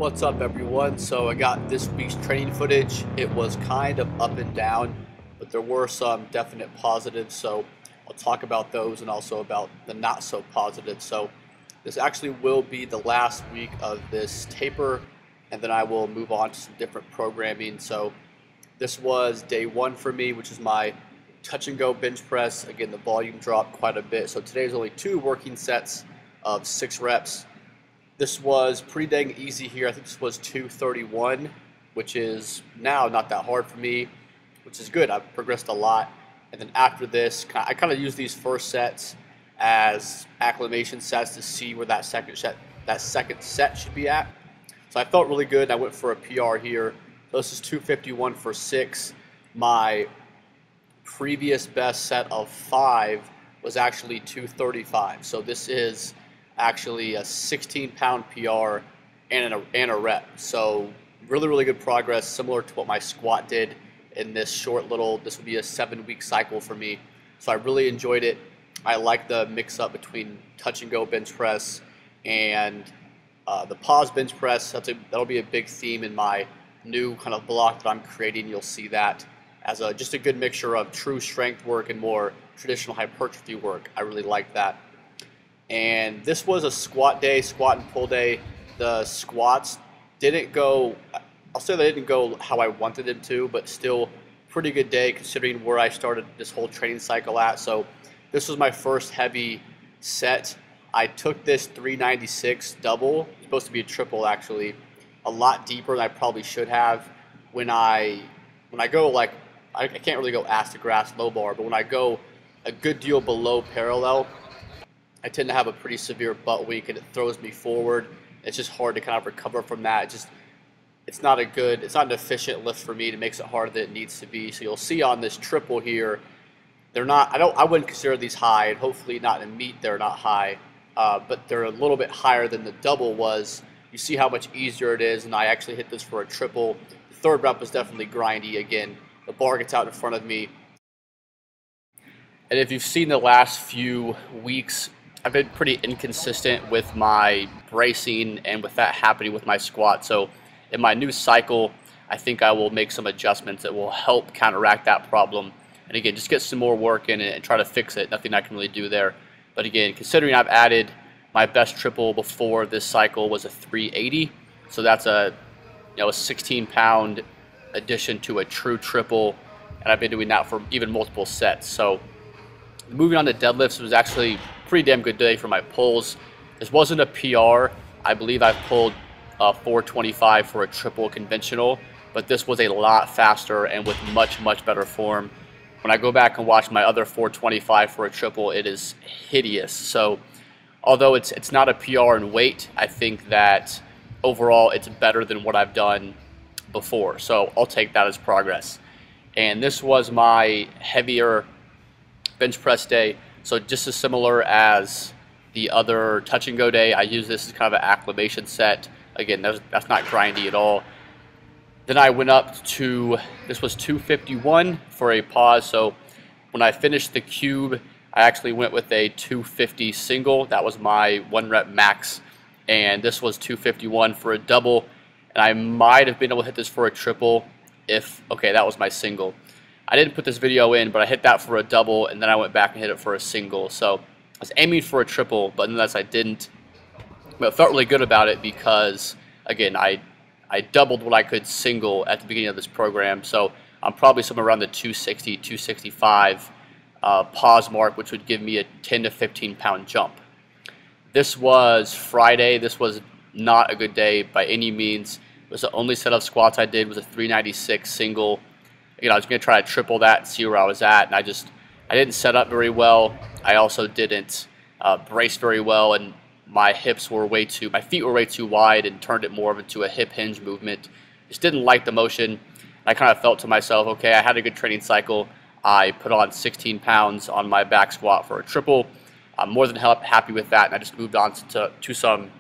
What's up, everyone? So I got this week's training footage. It was kind of up and down, but there were some definite positives, so I'll talk about those and also about the not so positive. So this actually will be the last week of this taper, and then I will move on to some different programming. So this was day one for me, which is my touch and go bench press. Again, the volume dropped quite a bit, so today's only 2 working sets of 6 reps. This was pretty dang easy here. I think this was 231, which is now not that hard for me, which is good. I've progressed a lot. And then after this, I kind of use these first sets as acclimation sets to see where that second set should be at. So I felt really good. I went for a PR here. So this is 251 for 6. My previous best set of 5 was actually 235. So this is actually a 16-pound PR and a rep. So really good progress, similar to what my squat did in this short little, this would be a 7-week cycle for me. So I really enjoyed it. I like the mix up between touch and go bench press and the pause bench press. That'll be a big theme in my new kind of block that I'm creating. You'll see that as just a good mixture of true strength work and more traditional hypertrophy work. I really like that. And this was a squat day, squat and pull day. The squats didn't go, I'll say they didn't go how I wanted them to, but still pretty good day considering where I started this whole training cycle at. So this was my first heavy set. I took this 396 double, it's supposed to be a triple actually, a lot deeper than I probably should have. When I go like, I can't really go ass to grass low bar, but when I go a good deal below parallel, I tend to have a pretty severe butt weak and it throws me forward. It's just hard to kind of recover from that. It's not an efficient lift for me. It makes it harder than it needs to be. So you'll see on this triple here, they're not, I wouldn't consider these high, and hopefully not in meet they're not high, but they're a little bit higher than the double was. You see how much easier it is, and I actually hit this for a triple. The third rep was definitely grindy. Again, the bar gets out in front of me. And if you've seen the last few weeks, I've been pretty inconsistent with my bracing and with that happening with my squat. So in my new cycle, I think I will make some adjustments that will help counteract that problem. And again, just get some more work in it and try to fix it. Nothing I can really do there. But again, considering I've added my best triple before this cycle was a 380. So that's a 16-pound addition to a true triple. And I've been doing that for even multiple sets. So moving on to deadlifts, was actually pretty damn good day for my pulls. This wasn't a PR. I believe I've pulled 425 for a triple conventional, but this was a lot faster and with much better form. When I go back and watch my other 425 for a triple, it is hideous. So although it's not a PR in weight, I think that overall it's better than what I've done before. So I'll take that as progress. And this was my heavier bench press day. So just as similar as the other touch and go day, I use this as kind of an acclimation set. Again, that's not grindy at all. Then I went up to, this was 251 for a pause. So when I finished the cube, I actually went with a 250 single. That was my 1 rep max. And this was 251 for a double. And I might have been able to hit this for a triple okay, that was my single. I didn't put this video in, but I hit that for a double, and then I went back and hit it for a single. So I was aiming for a triple, but nonetheless I didn't. But I felt really good about it because, again, I doubled what I could single at the beginning of this program. So I'm probably somewhere around the 260, 265 pause mark, which would give me a 10 to 15 pound jump. This was Friday. This was not a good day by any means. It was the only set of squats I did was a 396 single. I was going to try to triple that and see where I was at, and I didn't set up very well. I also didn't brace very well, and my feet were way too wide and turned it more into a hip hinge movement. Just didn't like the motion. I kind of felt to myself, okay, I had a good training cycle. I put on 16 pounds on my back squat for a triple. I'm more than happy with that, and I just moved on to some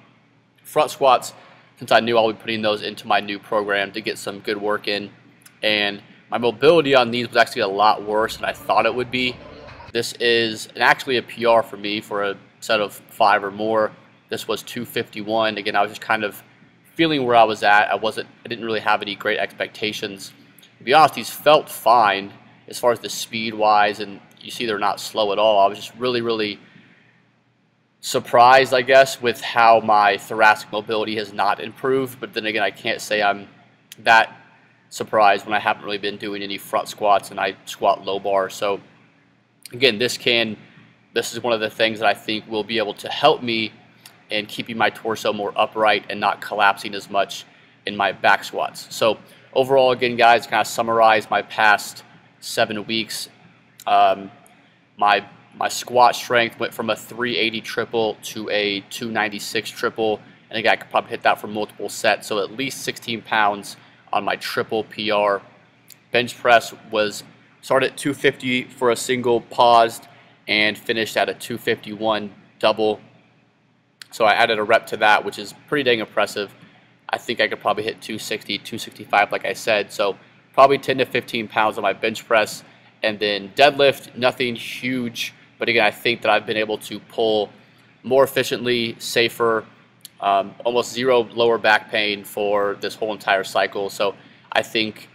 front squats since I knew I would be putting those into my new program to get some good work in. And my mobility on these was actually a lot worse than I thought it would be. This is actually a PR for me for a set of 5 or more. This was 251. Again, I was just kind of feeling where I was at. I didn't really have any great expectations. To be honest, these felt fine as far as the speed wise, and you see they're not slow at all. I was just really surprised, I guess, with how my thoracic mobility has not improved. But then again, I can't say I'm that surprised when I haven't really been doing any front squats and I squat low bar. So again, this is one of the things that I think will be able to help me in keeping my torso more upright and not collapsing as much in my back squats. So overall, again, guys, kind of summarize my past 7 weeks. My squat strength went from a 380 triple to a 296 triple, and again, I could probably hit that for multiple sets, so at least 16 pounds on my triple PR. Bench press started at 250 for a single, paused, and finished at a 251 double. So I added a rep to that, which is pretty dang impressive. I think I could probably hit 260, 265 like I said, so probably 10 to 15 pounds on my bench press. And then deadlift, nothing huge, but again, I think that I've been able to pull more efficiently, safer, almost zero lower back pain for this whole entire cycle. So I think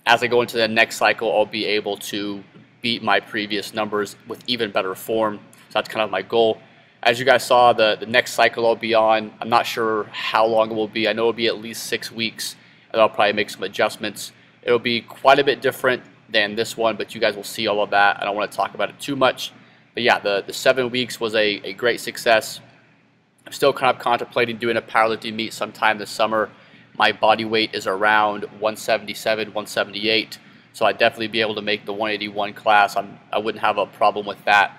as I go into the next cycle, I'll be able to beat my previous numbers with even better form. So that's kind of my goal. As you guys saw, the next cycle I'll be on, I'm not sure how long it will be. I know it'll be at least 6 weeks, and I'll probably make some adjustments. It'll be quite a bit different than this one, but you guys will see all of that. I don't want to talk about it too much. But yeah, the 7 weeks was a great success. I'm still kind of contemplating doing a powerlifting meet sometime this summer. My body weight is around 177, 178, so I'd definitely be able to make the 181 class. I wouldn't have a problem with that.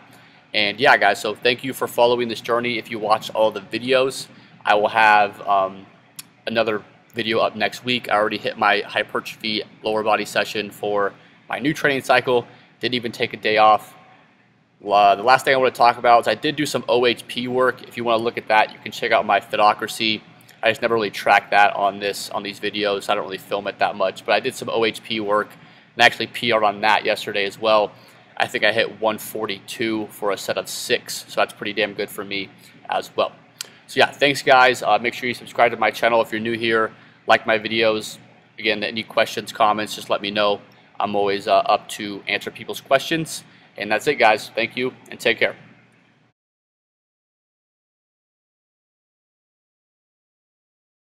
And yeah, guys, so thank you for following this journey. If you watched all the videos, I will have another video up next week. I already hit my hypertrophy lower body session for my new training cycle. Didn't even take a day off. The last thing I want to talk about is I did do some OHP work. If you want to look at that, you can check out my Fitocracy. I just never really track that on these videos. I don't really film it that much, but I did some OHP work and actually PR'd on that yesterday as well. I think I hit 142 for a set of 6, so that's pretty damn good for me as well. So yeah, thanks guys. Make sure you subscribe to my channel if you're new here. Like my videos. Again, any questions, comments, just let me know. I'm always up to answer people's questions. And that's it, guys. Thank you, and take care.